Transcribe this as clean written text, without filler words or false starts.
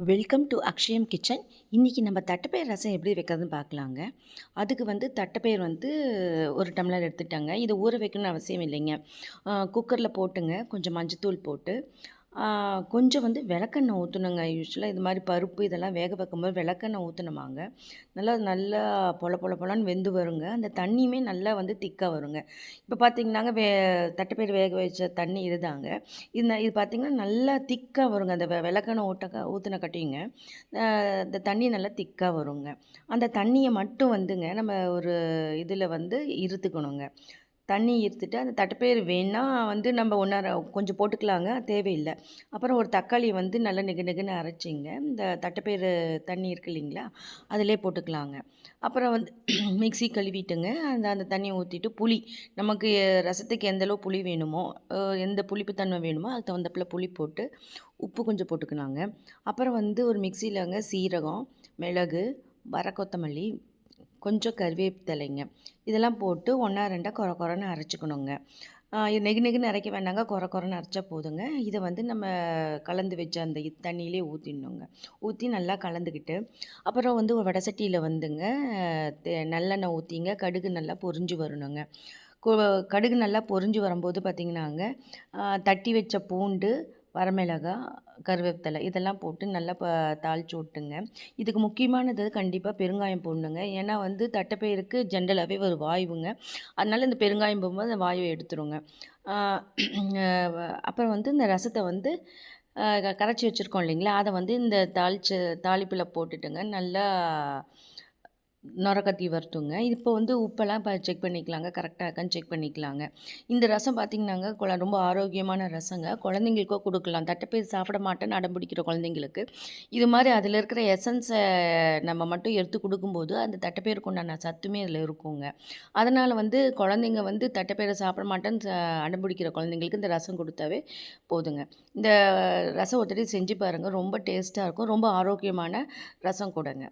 Welcome to Akshayam kitchen. இன்றைக்கி நம்ம தட்டைப்பயிர் ரசம் எப்படி வைக்கிறதுன்னு பார்க்கலாங்க. அதுக்கு தட்டைப்பயிர் ஒரு டம்ளர் எடுத்துட்டாங்க. இது ஊற வைக்கணும்னு அவசியம் இல்லைங்க. குக்கரில் போட்டுங்க, கொஞ்சம் மஞ்சத்தூள் போட்டு கொஞ்சம் விளக்கெண்ணெய் ஊற்றணுங்க. யூஸ்வலாக இது மாதிரி பருப்பு இதெல்லாம் வேக வைக்கும்போது விளக்கெண்ணெய் ஊற்றினோமாங்க, நல்லா நல்லா பொல பொல பொலன்னு வெந்து வருங்க. அந்த தண்ணியுமே நல்லா திக்காக வருங்க. இப்போ பார்த்தீங்கன்னாங்க தட்டைப்பயிர் வேக வச்ச தண்ணி இதுதாங்க. இது பார்த்திங்கன்னா நல்லா திக்காக வருங்க. அந்த விளக்கெண்ணெய் ஊற்றின கட்டிங்க இந்த தண்ணி நல்லா திக்காக வருங்க. அந்த தண்ணியை மட்டும் நம்ம ஒரு இதில் இருத்துக்கணுங்க. தண்ணி இருத்துட்டு அந்த தட்டைப்பயிறு வேணா நம்ம கொஞ்சம் போட்டுக்கலாங்க, தேவையில்லை. அப்புறம் ஒரு தக்காளி நல்லா நெகுன்னு அரைச்சிங்க இந்த தட்டைப்பயிறு தண்ணி இருக்கு இல்லைங்களா, அதிலே போட்டுக்கலாங்க. அப்புறம் மிக்ஸி கழுவிட்டுங்க அந்த அந்த தண்ணியை ஊற்றிட்டு புளி, நமக்கு ரசத்துக்கு எந்தளவு புளி வேணுமோ, எந்த புளிப்பு தன்மை வேணுமோ அதுக்கு தகுந்தப்பில் புளி போட்டு உப்பு கொஞ்சம் போட்டுக்கலாங்க. அப்புறம் ஒரு மிக்சியிலங்க சீரகம், மிளகு, வர கொத்தமல்லி, கொஞ்சம் கருவேப்பிலைங்க, இதெல்லாம் போட்டு ஒன்றா ரெண்டாக கொர கொரன்னு அரைச்சிக்கணுங்க. இது நெகுன்னு அரைக்க வேண்டாங்க, கொரன்னு அரைச்சா போதுங்க. இதை நம்ம கலந்து வச்ச அந்த தண்ணியிலே ஊற்றிடணுங்க. ஊற்றி நல்லா கலந்துக்கிட்டு அப்புறம் ஒரு வடை சட்டியில் நல்லெண்ணெய் ஊற்றிங்க, கடுகு நல்லா பொரிஞ்சு வரணுங்க. கடுகு நல்லா பொரிஞ்சு வரும்போது பார்த்திங்கன்னாங்க, தட்டி வச்ச பூண்டு, வரமிளகாய், கருவேப்பிலை இதெல்லாம் போட்டு நல்லா தாளித்து விட்டுங்க. இதுக்கு முக்கியமானது கண்டிப்பாக பெருங்காயம் போடணுங்க. ஏன்னா தட்டைப்பயிருக்கு ஜென்ரலாகவே ஒரு வாயுங்க. அதனால் இந்த பெருங்காயம் போகும்போது அந்த வாயுவை எடுத்துருங்க. அப்புறம் இந்த ரசத்தை கரைச்சி வச்சுருக்கோம் இல்லைங்களா, அதை இந்த தாளிப்பில் போட்டுட்டுங்க நல்லா நொரக்கத்தி வரட்டுங்க. இப்போ உப்பெல்லாம் செக் பண்ணிக்கலாங்க, கரெக்டாக இருக்கான்னு செக் பண்ணிக்கலாங்க. இந்த ரசம் பார்த்திங்கன்னாங்க ரொம்ப ஆரோக்கியமான ரசங்க. குழந்தைங்களுக்கோ கொடுக்கலாம். தட்டைப்பயிர் சாப்பிட மாட்டேன்னு அடம் பிடிக்கிற குழந்தைங்களுக்கு இது மாதிரி அதில் இருக்கிற எசன்ஸை நம்ம மட்டும் எடுத்து கொடுக்கும்போது அந்த தட்டைப்பயிருக்கு உண்டான சத்துமே அதில் இருக்குங்க. அதனால் குழந்தைங்க தட்டைப்பயிரை சாப்பிட மாட்டேன்னு அடம் பிடிக்கிற குழந்தைங்களுக்கு இந்த ரசம் கொடுத்தாவே போதுங்க. இந்த ரசம் ஒருத்தடி செஞ்சு பாருங்கள், ரொம்ப டேஸ்ட்டாக இருக்கும், ரொம்ப ஆரோக்கியமான ரசம் கூடங்க.